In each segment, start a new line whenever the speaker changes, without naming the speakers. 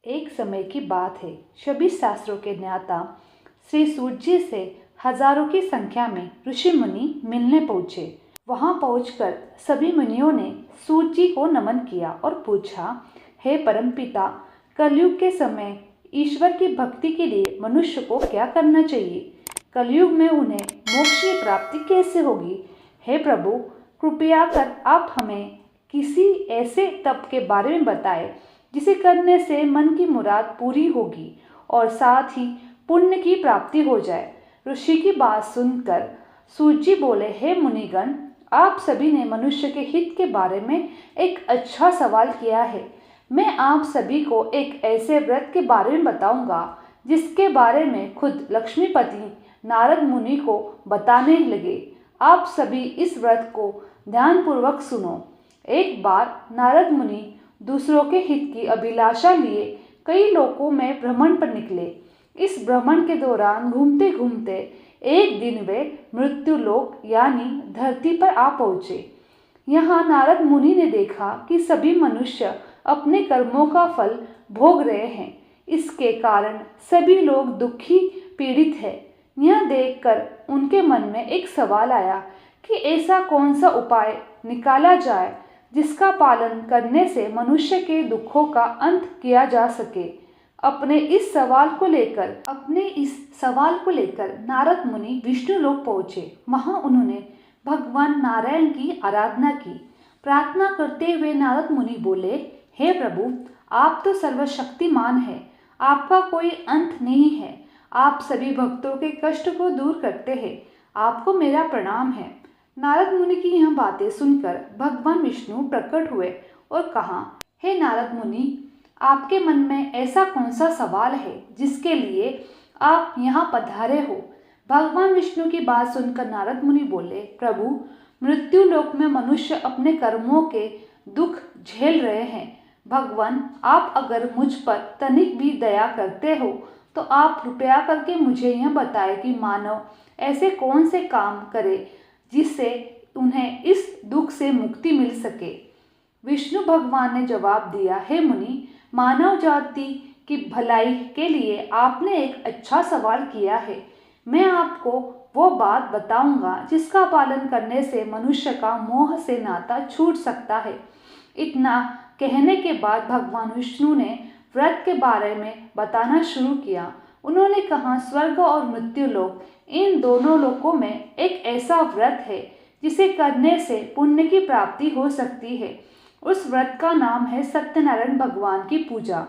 एक समय की बात है, सभी शास्त्रों के ज्ञाता श्री सूत जी से हजारों की संख्या में ऋषि मुनि मिलने पहुँचे। वहां पहुंचकर सभी मुनियों ने सूत जी को नमन किया और पूछा, हे परमपिता, कलयुग के समय ईश्वर की भक्ति के लिए मनुष्य को क्या करना चाहिए? कलयुग में उन्हें मोक्ष की प्राप्ति कैसे होगी? हे प्रभु, कृपया कर आप हमें किसी ऐसे तप के बारे में बताएं जिसे करने से मन की मुराद पूरी होगी और साथ ही पुण्य की प्राप्ति हो जाए। ऋषि की बात सुनकर सूत जी बोले, हे मुनिगण, आप सभी ने मनुष्य के हित के बारे में एक अच्छा सवाल किया है। मैं आप सभी को एक ऐसे व्रत के बारे में बताऊंगा जिसके बारे में खुद लक्ष्मीपति नारद मुनि को बताने लगे। आप सभी इस व्रत को ध्यानपूर्वक सुनो। एक बार नारद मुनि दूसरों के हित की अभिलाषा लिए कई लोकों में भ्रमण पर निकले। इस भ्रमण के दौरान घूमते घूमते एक दिन वे मृत्युलोक यानी धरती पर आ पहुँचे। यहाँ नारद मुनि ने देखा कि सभी मनुष्य अपने कर्मों का फल भोग रहे हैं। इसके कारण सभी लोग दुखी पीड़ित है। यह देखकर उनके मन में एक सवाल आया कि ऐसा कौन सा उपाय निकाला जाए जिसका पालन करने से मनुष्य के दुखों का अंत किया जा सके। अपने इस सवाल को लेकर नारद मुनि विष्णु लोक पहुँचे। वहाँ उन्होंने भगवान नारायण की आराधना की। प्रार्थना करते हुए नारद मुनि बोले, हे प्रभु, आप तो सर्वशक्तिमान हैं, आपका कोई अंत नहीं है। आप सभी भक्तों के कष्ट को दूर करते हैं। आपको मेरा प्रणाम है। नारद मुनि की यह बातें सुनकर भगवान विष्णु प्रकट हुए और कहा, हे नारद मुनि, आपके मन में ऐसा कौन सा सवाल है जिसके लिए आप यहाँ पधारे हो? भगवान विष्णु की बात सुनकर नारद मुनि बोले, प्रभु, मृत्यु लोक में मनुष्य अपने कर्मों के दुख झेल रहे हैं। भगवान, आप अगर मुझ पर तनिक भी दया करते हो तो आप कृपया करके मुझे यह बताएं कि मानव ऐसे कौन से काम करे जिससे उन्हें इस दुख से मुक्ति मिल सके। विष्णु भगवान ने जवाब दिया, हे मुनि, मानव जाति की भलाई के लिए आपने एक अच्छा सवाल किया है। मैं आपको वो बात बताऊंगा जिसका पालन करने से मनुष्य का मोह से नाता छूट सकता है। इतना कहने के बाद भगवान विष्णु ने व्रत के बारे में बताना शुरू किया। उन्होंने कहा, स्वर्ग और मृत्यु लोक, इन दोनों लोकों में एक ऐसा व्रत है जिसे करने से पुण्य की प्राप्ति हो सकती है। उस व्रत का नाम है सत्यनारायण भगवान की पूजा।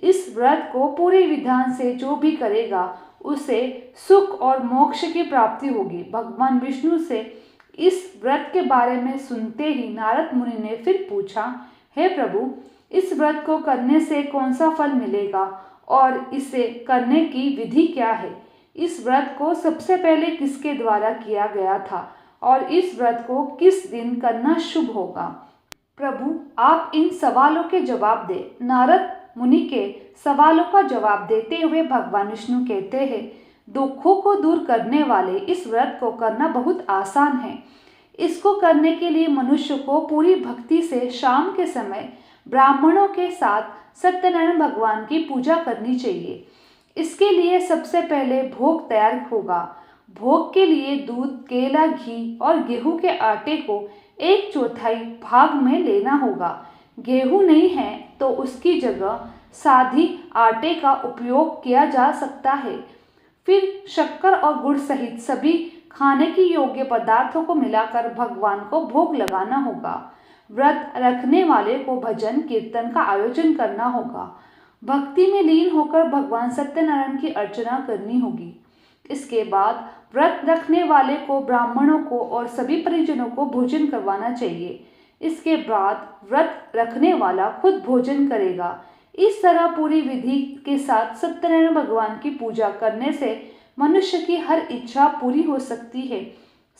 इस व्रत को पूरे विधान से जो भी करेगा उसे सुख और मोक्ष की प्राप्ति होगी। भगवान विष्णु से इस व्रत के बारे में सुनते ही नारद मुनि ने फिर पूछा, हे प्रभु, इस व्रत को करने से कौन सा फल मिलेगा और इसे करने की विधि क्या है? इस व्रत को सबसे पहले किसके द्वारा किया गया था और इस व्रत को किस दिन करना शुभ होगा? प्रभु, आप इन सवालों के जवाब दें। नारद मुनि के सवालों का जवाब देते हुए भगवान विष्णु कहते हैं, दुखों को दूर करने वाले इस व्रत को करना बहुत आसान है। इसको करने के लिए मनुष्य को पूरी भक्ति से शाम के समय ब्राह्मणों के साथ सत्यनारायण भगवान की पूजा करनी चाहिए। इसके लिए सबसे पहले भोग तैयार होगा। भोग के लिए दूध, केला, घी और गेहूं के आटे को 1/4 भाग में लेना होगा। गेहूं नहीं है तो उसकी जगह सादी आटे का उपयोग किया जा सकता है। फिर शक्कर और गुड़ सहित सभी खाने की योग्य पदार्थों को मिलाकर भगवान को भोग लगाना होगा। व्रत रखने वाले को भजन कीर्तन का आयोजन करना होगा। भक्ति में लीन होकर भगवान सत्यनारायण की अर्चना करनी होगी। इसके बाद व्रत रखने वाले को, ब्राह्मणों को और सभी परिजनों को भोजन करवाना चाहिए। इसके बाद व्रत रखने वाला खुद भोजन करेगा। इस तरह पूरी विधि के साथ सत्यनारायण भगवान की पूजा करने से मनुष्य की हर इच्छा पूरी हो सकती है।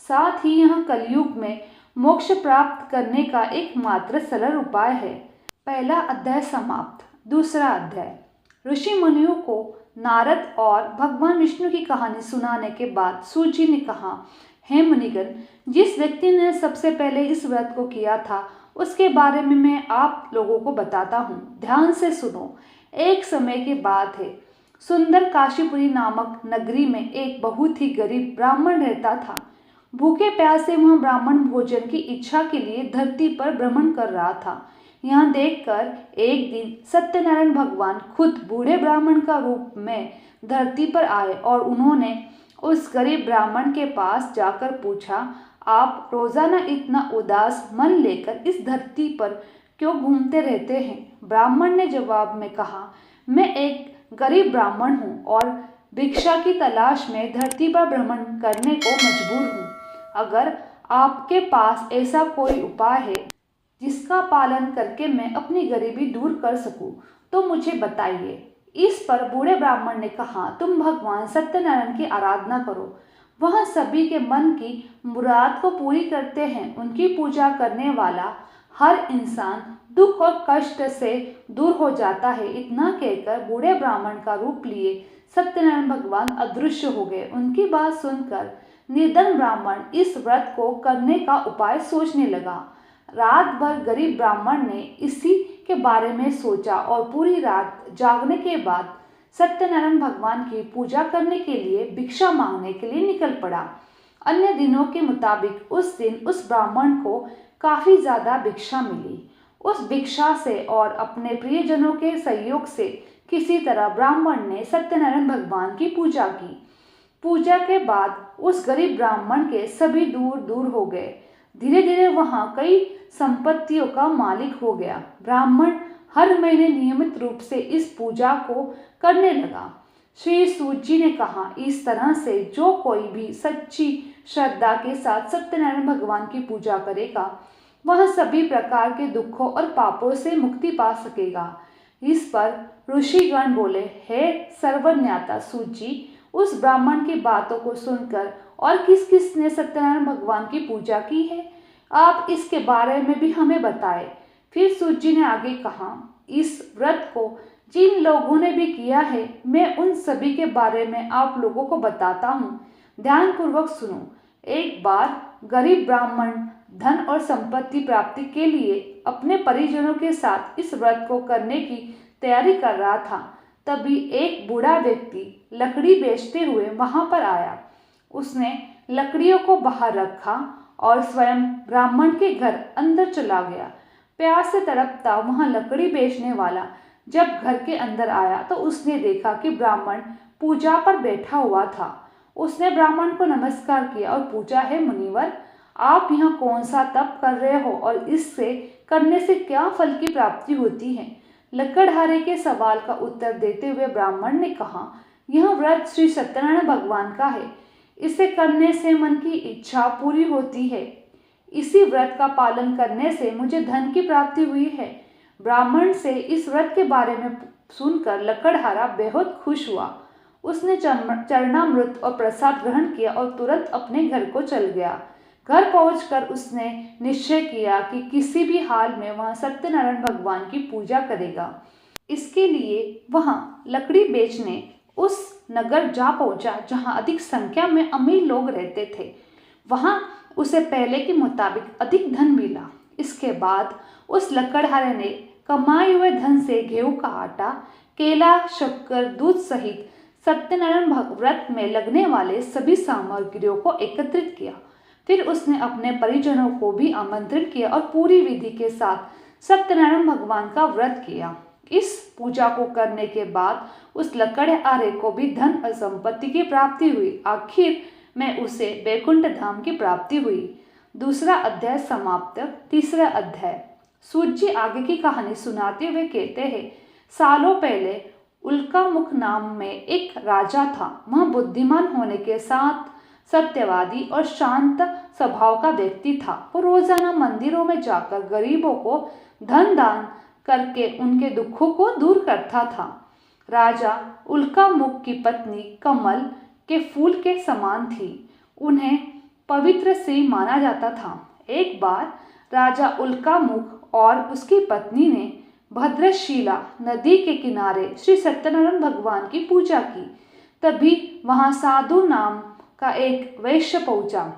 साथ ही यह कलयुग में मोक्ष प्राप्त करने का एकमात्र सरल उपाय है। पहला अध्याय समाप्त। दूसरा अध्याय। ऋषि मुनियों को नारद और भगवान विष्णु की कहानी सुनाने के बाद सूत जी ने कहा, हे मुनिगण, जिस व्यक्ति ने सबसे पहले इस व्रत को किया था उसके बारे में मैं आप लोगों को बताता हूँ। ध्यान से सुनो। एक समय की बात है, सुंदर काशीपुरी नामक नगरी में एक बहुत ही गरीब ब्राह्मण रहता था। भूखे प्यासे वह ब्राह्मण भोजन की इच्छा के लिए धरती पर भ्रमण कर रहा था। यहाँ देखकर एक दिन सत्यनारायण भगवान खुद बूढ़े ब्राह्मण का रूप में धरती पर आए और उन्होंने उस गरीब ब्राह्मण के पास जाकर पूछा, आप रोजाना इतना उदास मन लेकर इस धरती पर क्यों घूमते रहते हैं? ब्राह्मण ने जवाब में कहा, मैं एक गरीब ब्राह्मण हूँ और भिक्षा की तलाश में धरती पर भ्रमण करने को मजबूर हूँ। अगर आपके पास ऐसा कोई उपाय है जिसका पालन करके मैं अपनी गरीबी दूर कर सकूं, तो मुझे बताइए। इस पर बूढ़े ब्राह्मण ने कहा, तुम भगवान सत्यनारायण की आराधना करो, वह सभी के मन की मुराद को पूरी करते हैं। उनकी पूजा करने वाला हर इंसान दुख और कष्ट से दूर हो जाता है। इतना कहकर बूढ़े ब्राह्मण का रूप लिए सत्यनारायण भगवान अदृश्य हो गए। उनकी बात सुनकर निर्धन ब्राह्मण इस व्रत को करने का उपाय सोचने लगा। रात भर गरीब ब्राह्मण ने इसी के बारे में सोचा और पूरी रात जागने के बाद सत्यनारायण भगवान की पूजा करने के लिए भिक्षा मांगने के लिए निकल पड़ा। अन्य दिनों के मुताबिक उस दिन उस ब्राह्मण को काफी ज्यादा भिक्षा मिली। उस भिक्षा से और अपने प्रियजनों के सहयोग से किसी तरह ब्राह्मण ने सत्यनारायण भगवान की पूजा की। पूजा के बाद उस गरीब ब्राह्मण के सभी दूर दूर हो गए। धीरे धीरे वहां कई संपत्तियों का मालिक हो गया। ब्राह्मण हर महीने नियमित रूप से इस पूजा को करने लगा। श्री सूत जी ने कहा, इस तरह से जो कोई भी सच्ची श्रद्धा के साथ सत्यनारायण भगवान की पूजा करेगा, वह सभी प्रकार के दुखों और पापों से मुक्ति पा सकेगा। इस पर ऋषिगण बोले, हे सर्वज्ञाता सूत जी, उस ब्राह्मण की बातों को सुनकर और किस किस ने सत्यनारायण भगवान की पूजा की है, आप इसके बारे में भी हमें बताएं। फिर सूत जी ने आगे कहा, इस व्रत को जिन लोगों ने भी किया है, मैं उन सभी के बारे में आप लोगों को बताता हूँ, ध्यानपूर्वक सुनो। एक बार गरीब ब्राह्मण धन और संपत्ति प्राप्ति के लिए अपने परिजनों के साथ इस व्रत को करने की तैयारी कर रहा था। तभी एक बूढ़ा व्यक्ति लकड़ी बेचते हुए वहां पर आया। उसने लकड़ियों को बाहर रखा और स्वयं ब्राह्मण के घर अंदर चला गया। प्यास से तड़पता वहां लकड़ी बेचने वाला जब घर के अंदर आया तो उसने देखा कि ब्राह्मण पूजा पर बैठा हुआ था। उसने ब्राह्मण को नमस्कार किया और पूछा, है मुनिवर, आप यहाँ कौन सा तप कर रहे हो और इससे करने से क्या फल की प्राप्ति होती है? लकड़हारे के सवाल का उत्तर देते हुए ब्राह्मण ने कहा, यह व्रत श्री सत्यनारायण भगवान का है। इसे करने से मन की इच्छा पूरी होती है। इसी व्रत का पालन करने से मुझे धन की प्राप्ति हुई है। ब्राह्मण से इस व्रत के बारे में सुनकर लकड़हारा बेहद खुश हुआ। उसने चरणामृत और प्रसाद ग्रहण किया और तुरंत अपने घर को चल गया। घर पहुंचकर उसने निश्चय किया कि किसी भी हाल में वह सत्यनारायण भगवान की पूजा करेगा। इसके लिए वह लकड़ी बेचने उस नगर जा पहुंचा जहां अधिक संख्या में अमीर लोग रहते थे। वहां उसे पहले के मुताबिक अधिक धन मिला। इसके बाद उस लकड़हारे ने कमाए हुए धन से गेहूं का आटा, केला, शक्कर, दूध सहित सत्यनारायण व्रत में लगने वाले सभी सामग्रियों को एकत्रित किया। फिर उसने अपने परिजनों को भी आमंत्रित किया और पूरी विधि के साथ सत्यनारायण भगवान का व्रत किया। इस पूजा को करने के बाद उस लकड़हारे को भी धन और संपत्ति की प्राप्ति हुई। आखिर में उसे बैकुंठ धाम की प्राप्ति हुई। दूसरा अध्याय समाप्त। तीसरा अध्याय। सूत जी आगे की कहानी सुनाते हुए कहते हैं, सालों पहले उल्कामुख नाम में एक राजा था। वह बुद्धिमान होने के साथ सत्यवादी और शांत स्वभाव का व्यक्ति था। वो रोजाना मंदिरों में जाकर गरीबों को धन दान करके उनके दुखों को दूर करता था। राजा उल्कामुख की पत्नी कमल के फूल के समान थी। उन्हें पवित्र स्त्री माना जाता था। एक बार राजा उल्कामुख और उसकी पत्नी ने भद्रशिला नदी के किनारे श्री सत्यनारायण भगवान की पूजा की। तभी वहां साधु नाम का एक वैश्य पहुंचा।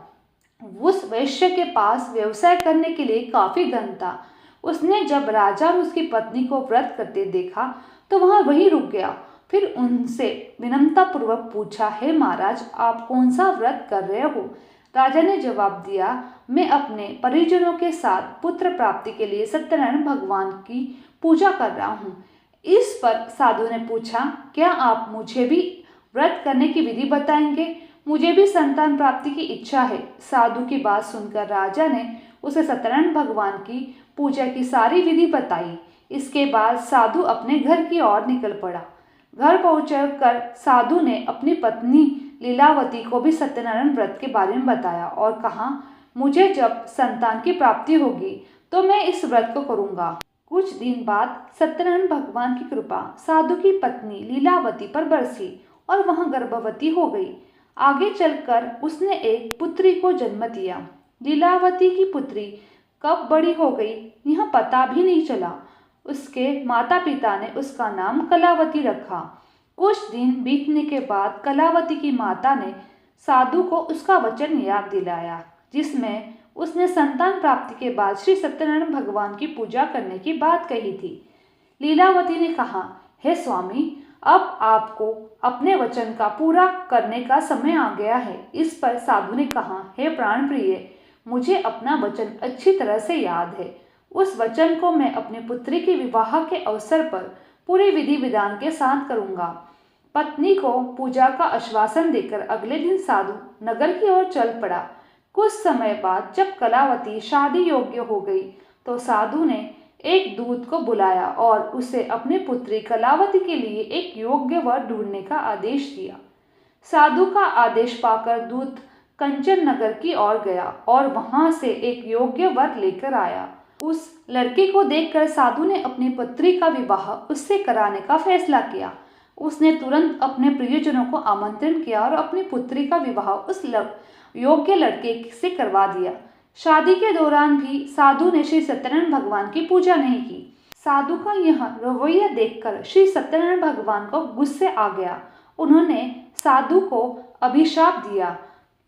उस वैश्य के पास व्यवसाय करने के लिए काफी धन था। उसने जब राजा और उसकी पत्नी को व्रत करते देखा तो वहाँ वहीं रुक गया। फिर उनसे विनम्रतापूर्वक पूछा, हे महाराज, आप कौन सा व्रत कर रहे हो? राजा ने जवाब दिया, मैं अपने परिजनों के साथ पुत्र प्राप्ति के लिए सत्यनारायण भगवान की पूजा कर रहा हूँ। इस पर साधु ने पूछा, क्या आप मुझे भी व्रत करने की विधि बताएंगे? मुझे भी संतान प्राप्ति की इच्छा है। साधु की बात सुनकर राजा ने उसे सत्यनारायण भगवान की पूजा की सारी विधि बताई। इसके बाद साधु अपने घर की ओर निकल पड़ा। घर पहुंचकर साधु ने अपनी पत्नी लीलावती को भी सत्यनारायण व्रत के बारे में बताया और कहा, मुझे जब संतान की प्राप्ति होगी तो मैं इस व्रत को करूंगा। कुछ दिन बाद सत्यनारायण भगवान की कृपा साधु की पत्नी लीलावती पर बरसी और वह गर्भवती हो गई। आगे चलकर उसने एक पुत्री को जन्म दिया। लीलावती की पुत्री कब बड़ी हो गई यह पता भी नहीं चला। उसके माता पिता ने उसका नाम कलावती रखा। कुछ दिन बीतने के बाद कलावती की माता ने साधु को उसका वचन याद दिलाया, जिसमें उसने संतान प्राप्ति के बाद श्री सत्यनारायण भगवान की पूजा करने की बात कही थी। लीलावती ने कहा, हे स्वामी, अब आपको अपने वचन का पूरा करने का समय आ गया है। इस पर साधु ने कहा, हे प्राण प्रिय, मुझे अपना वचन अच्छी तरह से याद है। उस वचन को मैं अपनी पुत्री के विवाह के अवसर पर पूरे विधि विधान के साथ करूंगा। पत्नी को पूजा का आश्वासन देकर अगले दिन साधु नगर की ओर चल पड़ा। कुछ समय बाद जब कलावती शादी योग्य हो गई तो साधु ने एक दूत को बुलाया और उसे अपनी पुत्री कलावती के लिए एक योग्य वर ढूंढने का आदेश दिया। साधु का आदेश पाकर दूत कंचन नगर की ओर गया और वहां से एक योग्य वर लेकर आया। उस लड़के को देखकर साधु ने अपनी पुत्री का विवाह उससे कराने का फैसला किया। उसने तुरंत अपने प्रियजनों को आमंत्रण किया और अपनी पुत्री का विवाह उस योग्य लड़के से करवा दिया। शादी के दौरान भी साधु ने श्री सत्यनारायण भगवान की पूजा नहीं की। साधु का यह रवैया देखकर श्री सत्यनारायण भगवान को गुस्से आ गया। उन्होंने साधु को अभिशाप दिया,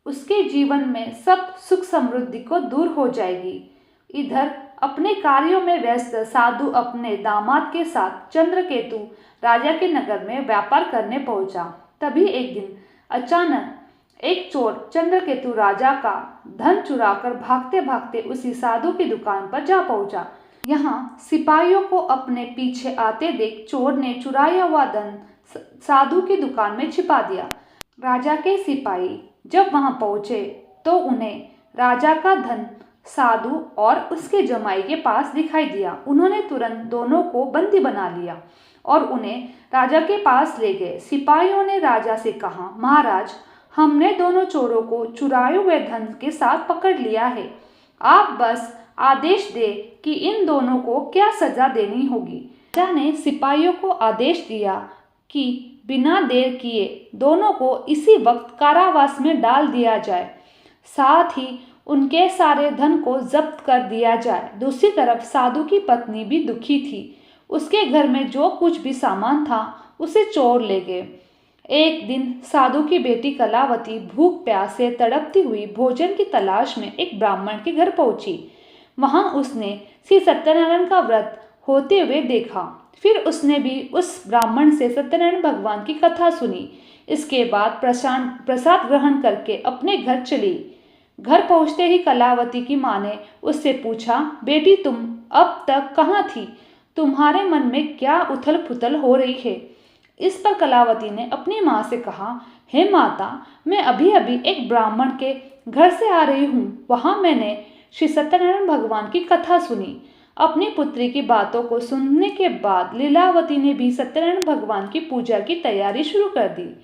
उसके जीवन में सब सुख समृद्धि को दूर हो जाएगी। इधर अपने कार्यों में व्यस्त साधु अपने दामाद के साथ चंद्रकेतु राजा के नगर में व्यापार करने पहुंचा। तभी एक दिन अचानक एक चोर चंद्रकेतु राजा का धन चुराकर भागते भागते उसी साधु की दुकान पर जा पहुंचा। यहाँ सिपाहियों को अपने पीछे आते देख चोर ने चुराया हुआ धन साधु की दुकान में छिपा दिया। राजा के सिपाही जब वहां पहुंचे तो उन्हें राजा का धन साधु और उसके जमाई के पास दिखाई दिया। उन्होंने तुरंत दोनों को बंदी बना लिया और उन्हें राजा के पास ले गए। सिपाहियों ने राजा से कहा, महाराज, हमने दोनों चोरों को चुराए हुए धन के साथ पकड़ लिया है। आप बस आदेश दे कि इन दोनों को क्या सजा देनी होगी। राजा ने सिपाहियों को आदेश दिया कि बिना देर किए दोनों को इसी वक्त कारावास में डाल दिया जाए, साथ ही उनके सारे धन को जब्त कर दिया जाए। दूसरी तरफ साधु की पत्नी भी दुखी थी। उसके घर में जो कुछ भी सामान था उसे चोर ले गए। एक दिन साधु की बेटी कलावती भूख प्यास से तड़पती हुई भोजन की तलाश में एक ब्राह्मण के घर पहुंची। वहां उसने श्री सत्यनारायण का व्रत होते हुए देखा। फिर उसने भी उस ब्राह्मण से सत्यनारायण भगवान की कथा सुनी। इसके बाद प्रसाद ग्रहण करके अपने घर चली। घर पहुंचते ही कलावती की माँ ने उससे पूछा, बेटी, तुम अब तक कहाँ थी? तुम्हारे मन में क्या उथल पुथल हो रही है? इस पर कलावती ने अपनी माँ से कहा, हे माता, मैं अभी अभी एक ब्राह्मण के घर से आ रही हूँ। वहाँ मैंने श्री सत्यनारायण भगवान की कथा सुनी। अपनी पुत्री की बातों को सुनने के बाद लीलावती ने भी सत्यनारायण भगवान की पूजा की तैयारी शुरू कर दी।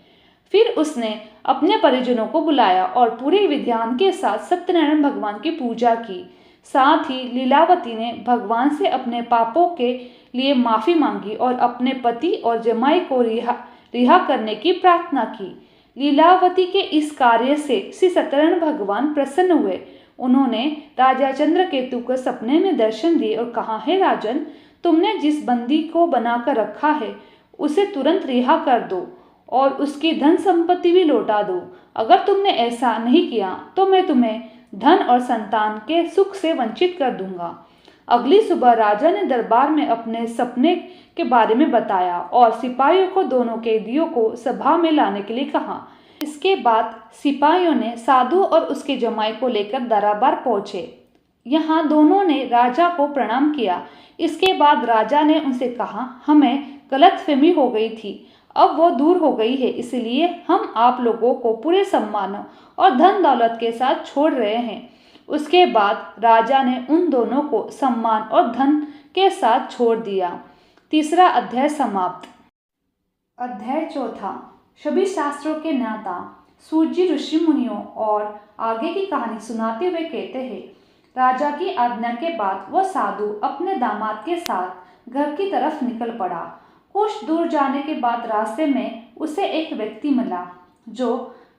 फिर उसने अपने परिजनों को बुलाया और पूरे विधान के साथ सत्यनारायण भगवान की पूजा की। साथ ही लीलावती ने भगवान से अपने पापों के लिए माफ़ी मांगी और अपने पति और जमाई को रिहा करने की प्रार्थना की। लीलावती के इस कार्य से श्री सत्यनारायण भगवान प्रसन्न हुए। उन्होंने राजा चंद्रकेतु को सपने में दर्शन दिए और कहा, हे राजन, तुमने जिस बंदी को बनाकर रखा है उसे तुरंत रिहा कर दो और उसकी धन संपत्ति भी लौटा दो। अगर तुमने ऐसा नहीं किया तो मैं तुम्हें धन और संतान के सुख से वंचित कर दूंगा। अगली सुबह राजा ने दरबार में अपने सपने के बारे में बताया और सिपाहियों को दोनों कैदियों को सभा में लाने के लिए कहा। इसके बाद सिपाहियों ने साधु और उसके जमाई को लेकर दरबार पहुंचे। यहाँ दोनों ने राजा को प्रणाम किया। इसके बाद राजा ने उनसे कहा, हमें गलतफहमी हो गई थी, अब वो दूर हो गई है, इसलिए हम आप लोगों को पूरे सम्मान और धन दौलत के साथ छोड़ रहे हैं। उसके बाद राजा ने उन दोनों को सम्मान और धन के साथ छोड़ दिया। तीसरा अध्याय समाप्त। अध्याय चौथा। सभी शास्त्रों के ज्ञाता सूर्य ऋषि मुनियों और आगे की कहानी सुनाते हुए कहते हैं, राजा की आज्ञा के बाद वह साधु अपने दामाद के साथ घर की तरफ निकल पड़ा। कुछ दूर जाने के बाद रास्ते में उसे एक व्यक्ति मिला जो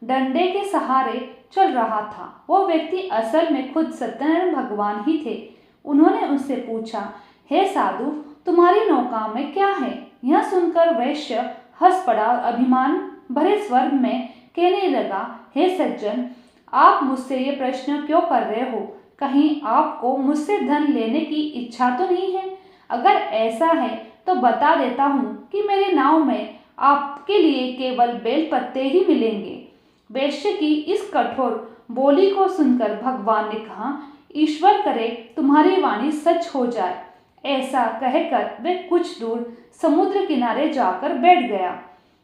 डंडे के सहारे चल रहा था। वो व्यक्ति असल में खुद सत्यनारायण भगवान ही थे। उन्होंने उससे पूछा, हे साधु, तुम्हारी नौका में क्या है? यह सुनकर वैश्य हंस पड़ा और अभिमान भरे स्वर में कहने लगा, हे सज्जन, आप मुझसे ये प्रश्न क्यों कर रहे हो? कहीं आपको मुझसे धन लेने की इच्छा तो नहीं है? अगर ऐसा है तो बता देता हूँ कि मेरे नाव में आपके लिए केवल बेल पत्ते ही मिलेंगे। वैश्य की इस कठोर बोली को सुनकर भगवान ने कहा, ईश्वर करे तुम्हारी वाणी सच हो जाए। ऐसा कहकर वे कुछ दूर समुद्र किनारे जाकर बैठ गया।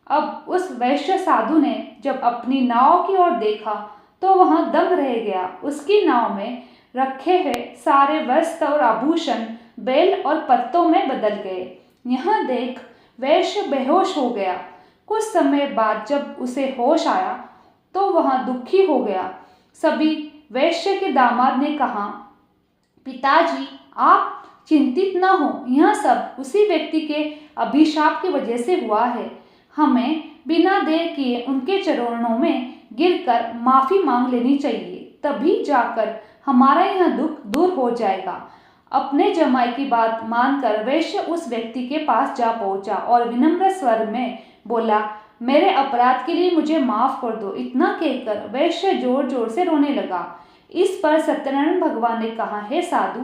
अब उस वैश्य साधु ने जब अपनी नाव की ओर देखा तो वहां दंग रह गया। उसकी नाव में रखे हुए सारे वस्त्र और आभूषण बेल और पत्तों में बदल गए। यह देख वैश्य बेहोश हो गया। कुछ समय बाद जब उसे होश आया तो वह दुखी हो गया। सभी वैश्य के दामाद ने कहा, पिताजी, आप चिंतित न हो, यह सब उसी व्यक्ति के अभिशाप की वजह से हुआ है। हमें बिना देर किए उनके चरणों में गिरकर माफी मांग लेनी चाहिए, तभी जाकर हमारा यह दुख दूर हो जाएगा। अपने जमाई की बात मानकर वैश्य उस व्यक्ति के पास जा पहुंचा और विनम्र स्वर में बोला, मेरे अपराध के लिए मुझे माफ कर दो। इतना कहकर वैश्य जोर जोर से रोने लगा। इस पर सत्यनारायण भगवान ने कहा, हे साधु,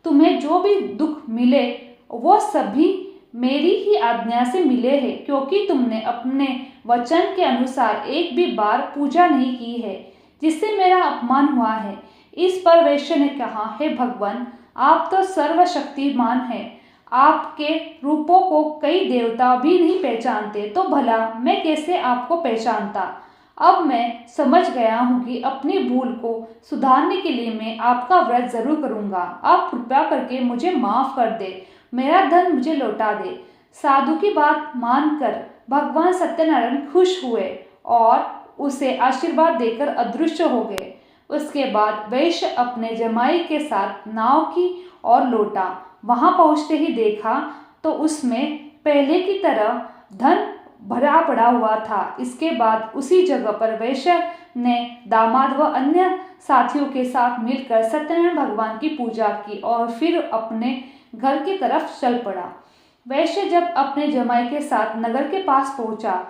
तुम्हें जो भी दुख मिले वो सभी मेरी ही आज्ञा से मिले हैं, क्योंकि तुमने अपने वचन के अनुसार एक भी बार पूजा नहीं की है, जिससे मेरा अपमान हुआ है। इस पर वैश्य ने कहा, हे भगवान, आप तो सर्वशक्तिमान हैं, आपके रूपों को कई देवता भी नहीं पहचानते, तो भला मैं कैसे आपको पहचानता। अब मैं समझ गया हूँ कि अपनी भूल को सुधारने के लिए मैं आपका व्रत जरूर करूँगा। आप कृपया करके मुझे माफ़ कर दे, मेरा धन मुझे लौटा दे। साधु की बात मानकर भगवान सत्यनारायण खुश हुए और उसे आशीर्वाद देकर अदृश्य हो गए। उसके बाद वैश्य अपने जमाई के साथ नाव की ओर लौटा। वहां पहुंचते ही देखा तो उसमें पहले की तरह धन भरा पड़ा हुआ था। इसके बाद उसी जगह पर वैश्य ने दामाद व अन्य साथियों के साथ मिलकर सत्यनारायण भगवान की पूजा की और फिर अपने घर की तरफ चल पड़ा। वैश्य जब अपने जमाई के साथ नगर के पास पहुंचा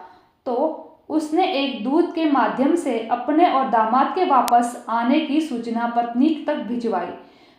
तो उसने एक दूत के माध्यम से अपने और दामाद के वापस आने की सूचना पत्नी तक भिजवाई।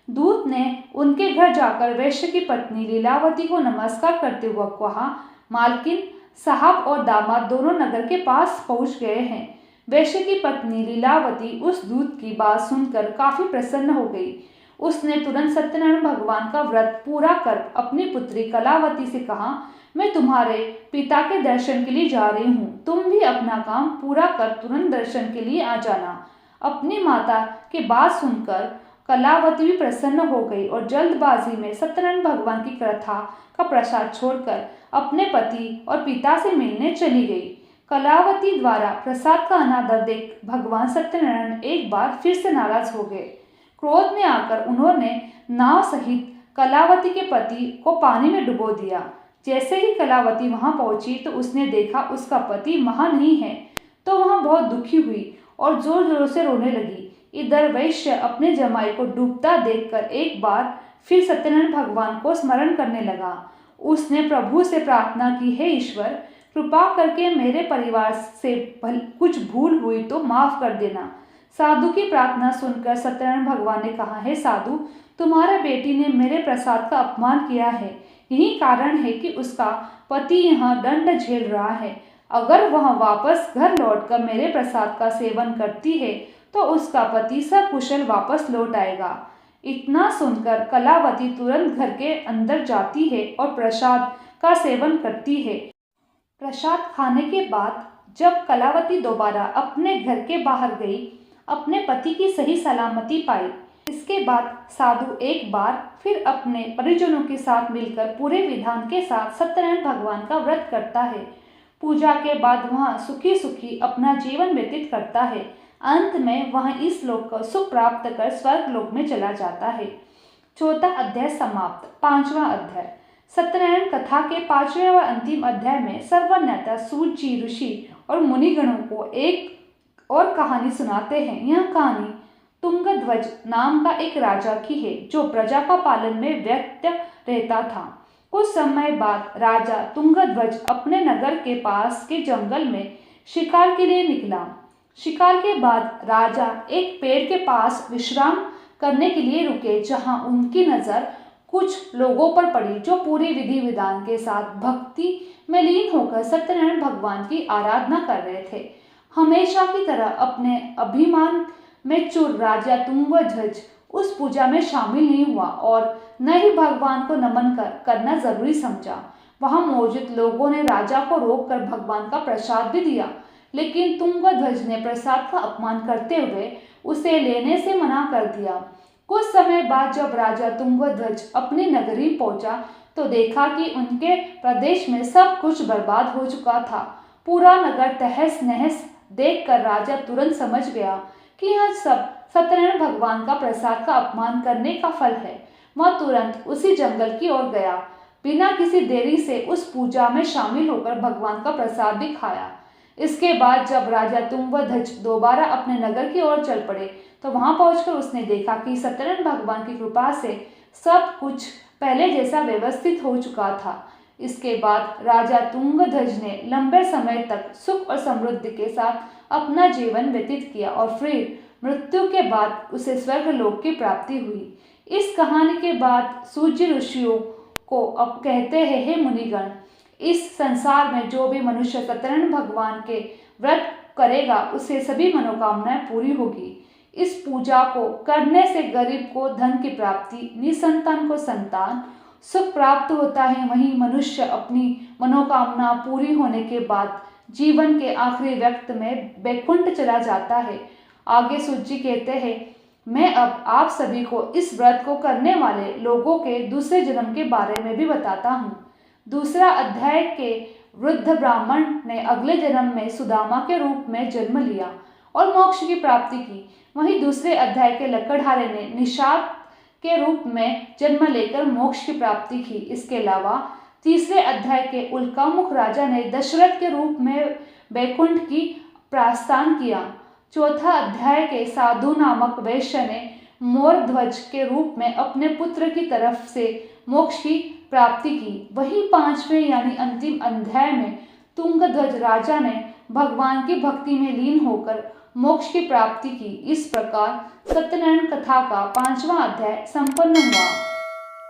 दूत ने उनके घर जाकर वैश्य की पत्नी लीलावती को नमस्कार करते हुए कहा, मालकिन, साहब और दामाद दोनों नगर के पास पहुंच गए हैं। वैश्य की पत्नी लीलावती उस दूत की बात सुनकर काफी प्रसन्न हो गई। उसने तुरंत सत्यनारायण भगवान का व्रत पूरा कर अपनी पुत्री कलावती से कहा, मैं तुम्हारे पिता के दर्शन के लिए जा रही हूँ, तुम भी अपना काम पूरा कर तुरंत दर्शन के लिए आ जाना। अपनी माता की बात सुनकर कलावती भी प्रसन्न हो गई और जल्दबाजी में सत्यनारायण भगवान की कथा का प्रसाद छोड़कर अपने पति और पिता से मिलने चली गई। कलावती द्वारा प्रसाद का अनादर देख भगवान सत्यनारायण एक बार फिर से नाराज हो गए। क्रोध में आकर उन्होंने नाव सहित कलावती के पति को पानी में डुबो दिया। जैसे ही कलावती वहां पहुंची तो उसने देखा उसका पति वहां नहीं है, तो वहां बहुत दुखी हुई और जोर जोर से रोने लगी। इधर वैश्य अपने जमाई को डूबता देखकर एक बार फिर सत्यनारायण भगवान को स्मरण करने लगा। उसने प्रभु से प्रार्थना की, हे ईश्वर, कृपा करके मेरे परिवार से कुछ भूल हुई तो माफ कर देना। साधु की प्रार्थना सुनकर सत्यनारायण भगवान ने कहा, हे साधु, तुम्हारे बेटी ने मेरे प्रसाद का अपमान किया है। यही कारण है कि उसका पति यहाँ दंड झेल रहा है। अगर वह वापस घर लौटकर मेरे प्रसाद का सेवन करती है तो उसका पति सकुशल वापस लौट आएगा। इतना सुनकर कलावती तुरंत घर के अंदर जाती है और प्रसाद का सेवन करती है। प्रसाद खाने के बाद जब कलावती दोबारा अपने घर के बाहर गई, अपने पति की सही सलामती पाई। इसके बाद साधु एक बार फिर अपने परिजनों के साथ मिलकर पूरे विधान के साथ सत्यनारायण भगवान का व्रत करता है। पूजा के बाद वह सुखी सुखी अपना जीवन व्यतीत करता है। अंत में वह इस लोक को सुख प्राप्त कर स्वर्ग लोक में चला जाता है। चौथा अध्याय समाप्त। पांचवा अध्याय। सत्यनारायण कथा के पांचवें और अंतिम अध्याय में सर्वज्ञता सूत जी ऋषि और मुनिगणों को एक और कहानी सुनाते हैं। यह कहानी तुंगध्वज नाम का एक राजा की है जो प्रजा का पालन में व्यस्त रहता था। कुछ समय बाद राजा तुंगध्वज अपने नगर के पास के जंगल में शिकार के लिए निकला। शिकार के बाद राजा एक पेड़ के पास विश्राम करने के लिए रुके, जहां उनकी नज़र कुछ लोगों पर पड़ी जो पूरी विधि विधान के साथ भक्ति में लीन होकर सत्यनारायण भगवान की आराधना कर रहे थे। हमेशा की तरह अपने अभिमान में चूर राजा तुंगध्वज उस पूजा में शामिल नहीं हुआ और न ही भगवान को नमन करना जरूरी समझा। वहां मौजूद लोगों ने राजा को रोककर भगवान का प्रसाद भी दिया, लेकिन तुंगध्वज ने प्रसाद का अपमान करते हुए उसे लेने से मना कर दिया। कुछ समय बाद जब राजा तुंगध्वज अपनी नगरी पहुंचा तो देखा कि उनके प्रदेश में सब कुछ बर्बाद हो चुका था। पूरा नगर तहस नहस देखकर राजा तुरंत समझ गया कि यह सब सत्यनारायण भगवान का प्रसाद का अपमान करने का फल है। वह तुरंत उसी जंगल की ओर गया। बिना किसी देरी से उस पूजा में शामिल होकर भगवान का प्रसाद भी खाया। इसके बाद जब राजा तुंगध्वज दोबारा अपने नगर की ओर चल पड़े तो वहां पहुंचकर उसने देखा कि सत्यनारायण भगवान की कृपा से सब कुछ पहले जैसा व्यवस्थित हो चुका था। इसके बाद राजा तुंगध्वज ने लंबे समय तक सुख और समृद्धि के साथ अपना जीवन व्यतीत किया और फिर मृत्यु के बाद उसे स्वर्गलोक की प्राप्ति हुई। इस कहानी के बाद सूत ऋषियों को अब कहते हैं, हे मुनिगण, इस संसार में जो भी मनुष्य सत्यनारायण भगवान के व्रत करेगा उसे सभी मनोकामनाएं पूरी होगी। इस पूजा को करने से गरीब को धन की प्राप्ति, निसंतान को संतान, सुख प्राप्त होता है। वहीं मनुष्य अपनी मनोकामना पूरी होने के बाद जीवन के आखिरी वक्त में बैकुंठ चला जाता है। आगे सूत जी कहते हैं, मैं अब आप सभी को इस व्रत को करने वाले लोगों के दूसरे जन्म के बारे में भी बताता हूँ। दूसरा अध्याय के वृद्ध ब्राह्मण ने अगले जन्म में सुदामा के रूप में जन्म लिया और मोक्ष की प्राप्ति की। वहीं दूसरे अध्याय के लकड़हारे ने निषाद के रूप में जन्म लेकर मोक्ष की प्राप्ति की। इसके अलावा तीसरे अध्याय के उल्कामुख राजा ने दशरथ के रूप में बैकुंठ की प्रस्थान किया। चौथा अध्याय के साधु नामक वैश्य ने मोरध्वज के रूप में अपने पुत्र की तरफ से मोक्ष की प्राप्ति की। वहीं पांचवें यानी अंतिम अध्याय में तुंगध्वज राजा ने भगवान की भक्ति में लीन होकर मोक्ष की प्राप्ति की। इस प्रकार सत्यनारायण कथा का पांचवा अध्याय संपन्न हुआ।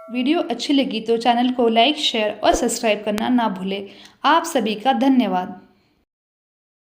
वीडियो अच्छी लगी तो चैनल को लाइक, शेयर और सब्सक्राइब करना ना भूलें। आप सभी का धन्यवाद।